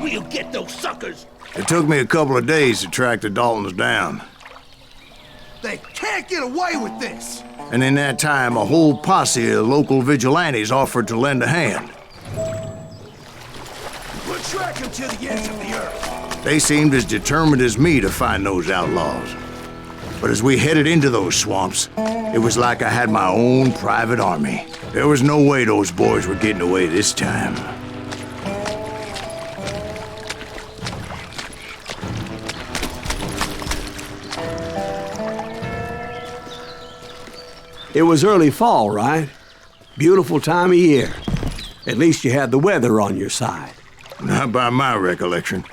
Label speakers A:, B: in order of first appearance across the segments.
A: We'll get those suckers!
B: It took me a couple of days to track the Daltons down.
C: They can't get away with this!
B: And in that time, a whole posse of local vigilantes offered to lend a hand.
C: We'll track them to the ends of the earth.
B: They seemed as determined as me to find those outlaws. But as we headed into those swamps, it was like I had my own private army. There was no way those boys were getting away this time.
D: It was early fall, right? Beautiful time of year. At least you had the weather on your side.
B: Not by my recollection.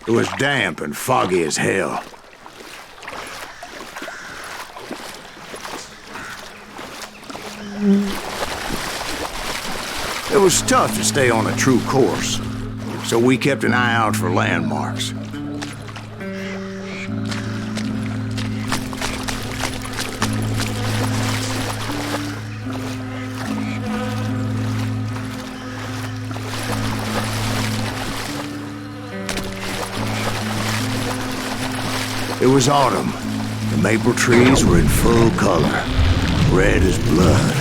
B: It was damp and foggy as hell. It was tough to stay on a true course, so we kept an eye out for landmarks. It was autumn. The maple trees were in full color, red as blood.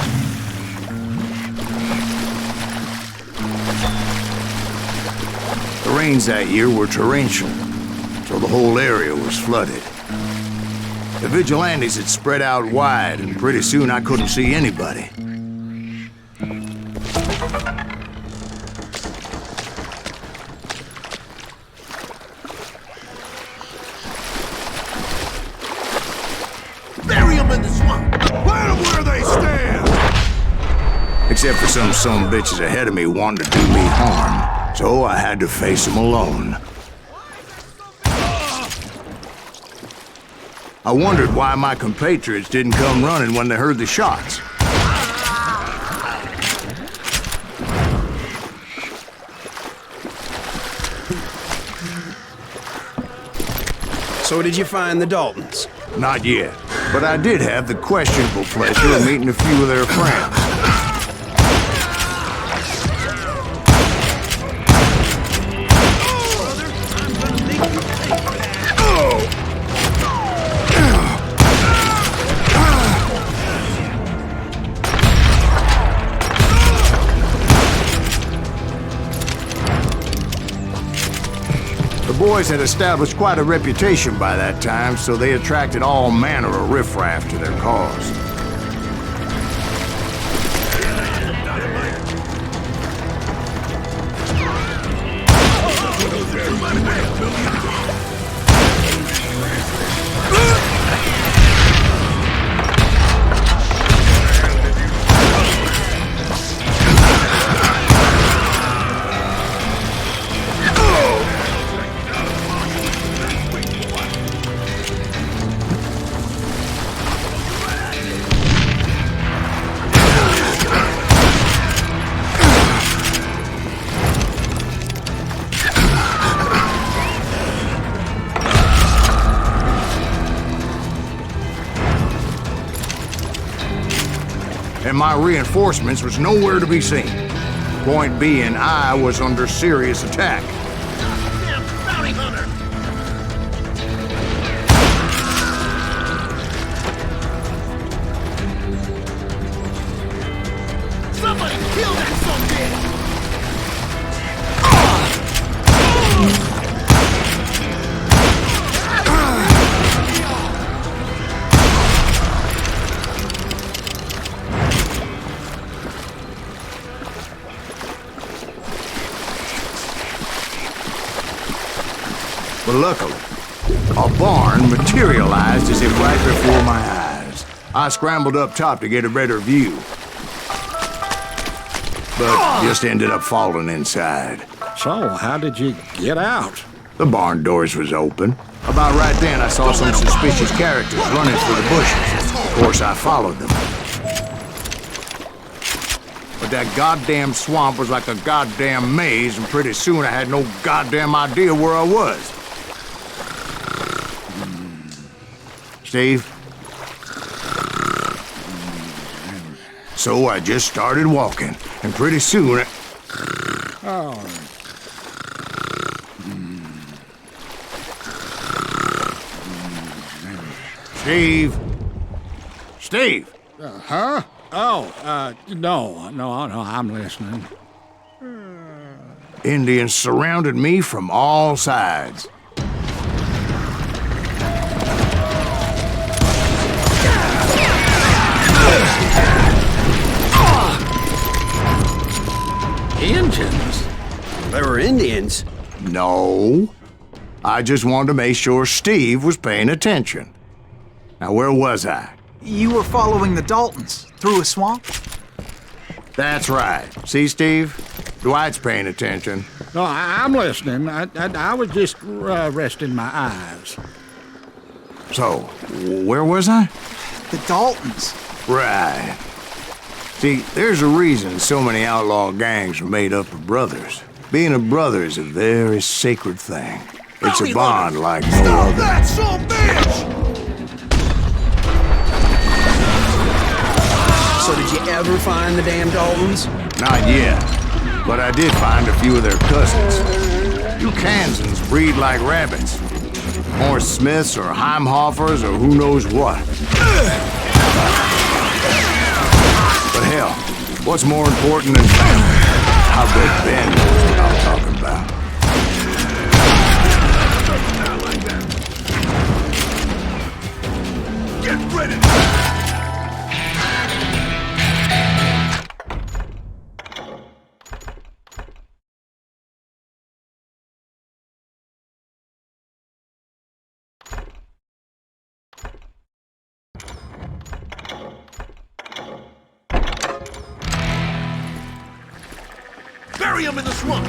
B: The rains that year were torrential, so the whole area was flooded. The vigilantes had spread out wide, and pretty soon I couldn't see anybody.
C: Bury them in the swamp! Plant them where they stand!
B: Except for some bitches ahead of me wanting to do me harm. So I had to face them alone. I wondered why my compatriots didn't come running when they heard the shots.
E: So did you find the Daltons?
B: Not yet, but I did have the questionable pleasure of meeting a few of their friends. The boys had established quite a reputation by that time, so they attracted all manner of riffraff to their cause. And my reinforcements was nowhere to be seen. Point being, I was under serious attack.
A: Damn bounty hunter! Somebody kill that son-bitch!
B: But luckily, a barn materialized as if right before my eyes. I scrambled up top to get a better view, but just ended up falling inside.
F: So, how did you get out?
B: The barn doors was open. About right then, I saw some suspicious characters running through the bushes. Of course, I followed them. But that goddamn swamp was like a goddamn maze, and pretty soon I had no goddamn idea where I was. Steve? So I just started walking, and pretty soon Steve? Steve!
F: Huh? Oh, no, I'm listening.
B: Indians surrounded me from all sides.
F: Indians?
D: There were Indians.
B: No. I just wanted to make sure Steve was paying attention. Now, where was I?
C: You were following the Daltons through a swamp?
B: That's right. See, Steve? Dwight's paying attention.
F: No, I'm listening. I was just resting my eyes.
B: So, where was I?
C: The Daltons.
B: Right. See, there's a reason so many outlaw gangs are made up of brothers. Being a brother is a very sacred thing. It's a bond like no
C: Stop
B: other.
C: that, son bitch!
D: So did you ever find the damn Daltons?
B: Not yet, but I did find a few of their cousins. You Kansans breed like rabbits. More Smiths or Heimhoffers or who knows what. But hell, what's more important than family? How good Ben knows what I'm talking about.
A: Get ready! Bury him in the swamp!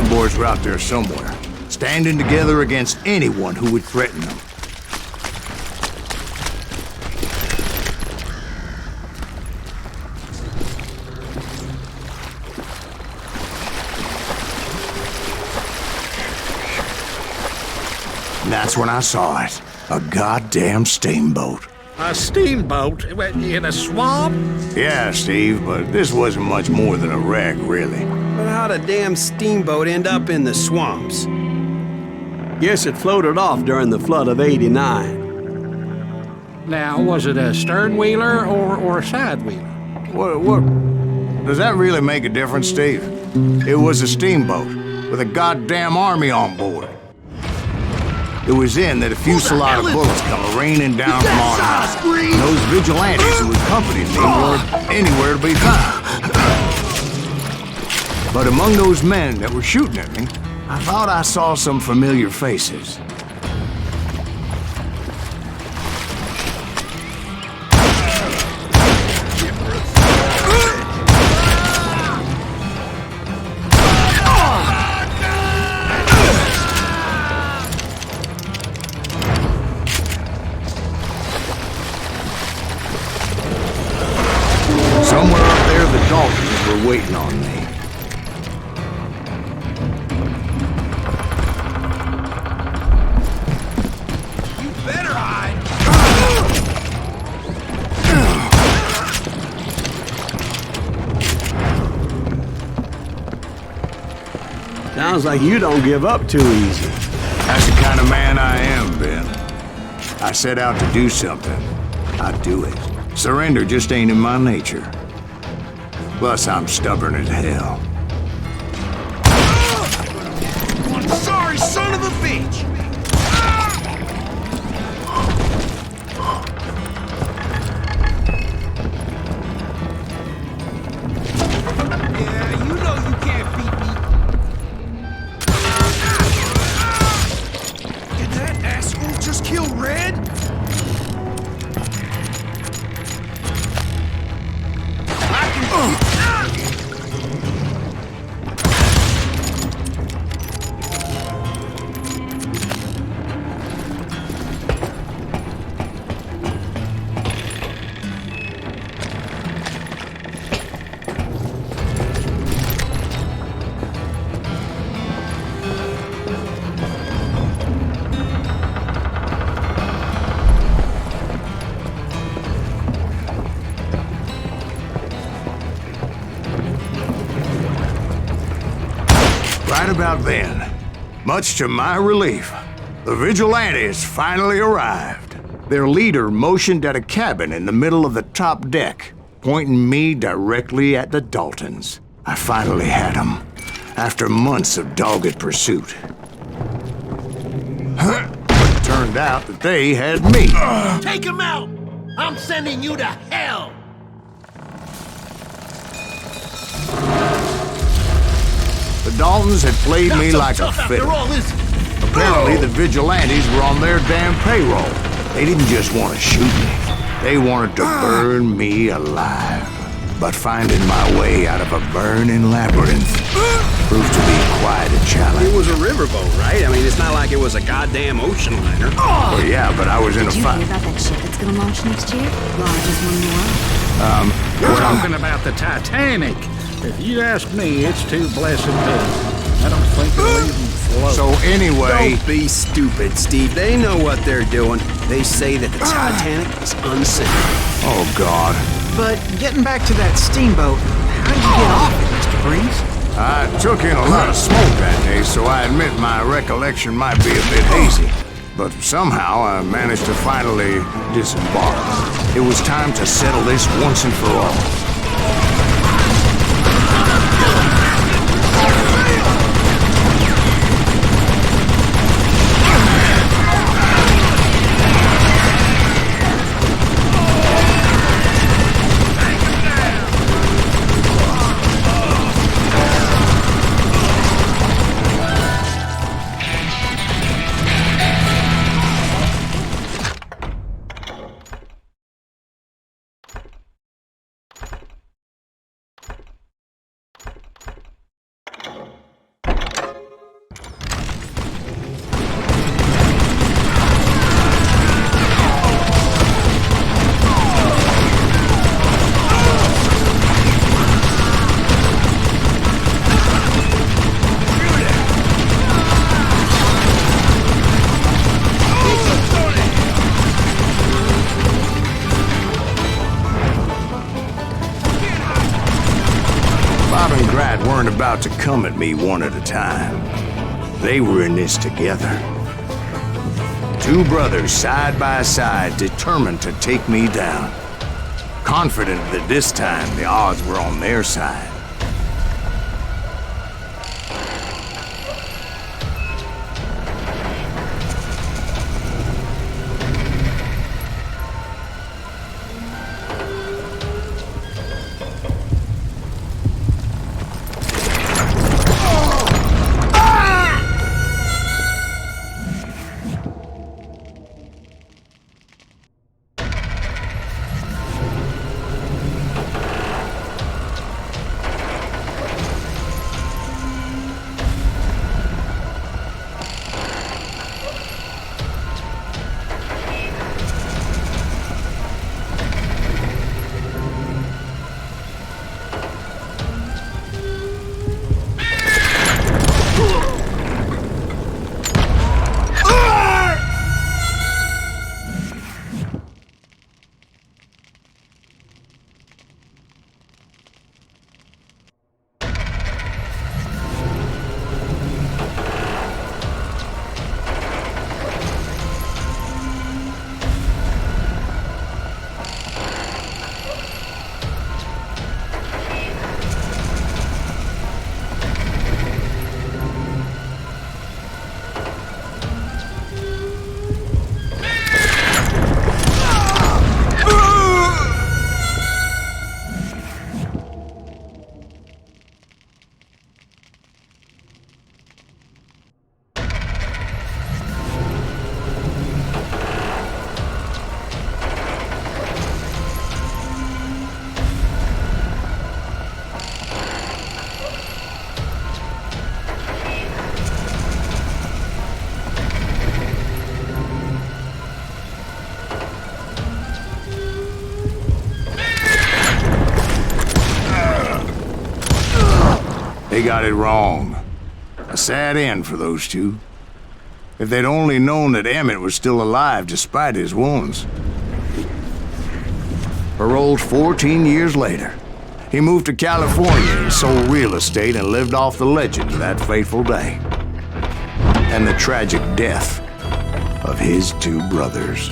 B: Boys were out there somewhere, standing together against anyone who would threaten them. And that's when I saw it. A goddamn steamboat.
F: A steamboat in a swamp?
B: Yeah, Steve, but this wasn't much more than a wreck, really.
D: But how'd a damn steamboat end up in the swamps? Guess it floated off during the flood of '89.
F: Now, was it a stern wheeler or a side wheeler?
B: What? Does that really make a difference, Steve? It was a steamboat with a goddamn army on board. It was in that a fusillade of bullets come raining down from on high. And those vigilantes who accompanied me weren't anywhere to be found. But among those men that were shooting at me, I thought I saw some familiar faces. Somewhere up there, the Daltons were waiting on me.
D: Sounds like you don't give up too easy.
B: That's the kind of man I am, Ben. I set out to do something. I do it. Surrender just ain't in my nature. Plus, I'm stubborn as hell.
C: One sorry son of a bitch! Yeah, you know you can't beat me. Did that asshole just kill Red? I can...
B: Right about then, much to my relief, the vigilantes finally arrived. Their leader motioned at a cabin in the middle of the top deck, pointing me directly at the Daltons. I finally had them, after months of dogged pursuit. But it turned out that they had me.
A: Take him out! I'm sending you to hell!
B: The Daltons had played
A: Not
B: me
A: so
B: like a
A: tough
B: fiddle.
A: after all, is it?
B: Apparently, the vigilantes were on their damn payroll. They didn't just want to shoot me. They wanted to burn me alive. But finding my way out of a burning labyrinth proved to be quite a challenge.
D: It was a riverboat, right? I mean, it's not like it was a goddamn ocean liner.
B: Well, yeah, but I was in a
E: Did you hear
B: fight.
E: about that ship that's gonna launch next year? Large as one more.
F: You're talking about the Titanic. If you ask me, it's too blessed big. I don't think it'll even float.
B: So anyway,
D: Don't be stupid, Steve. They know what they're doing. They say that the Titanic is unsinkable.
B: oh God.
G: But getting back to that steamboat, how'd you get off it, Mr. Breeze?
B: I took in a lot of smoke that day, so I admit my recollection might be a bit hazy. But somehow I managed to finally disembark. It was time to settle this once and for all. FlamingGnats weren't about to come at me one at a time. They were in this together. Two brothers side by side, determined to take me down. Confident that this time the odds were on their side. They got it wrong. A sad end for those two. If they'd only known that Emmett was still alive despite his wounds. Paroled 14 years later, he moved to California and sold real estate and lived off the legend of that fateful day. And the tragic death of his two brothers.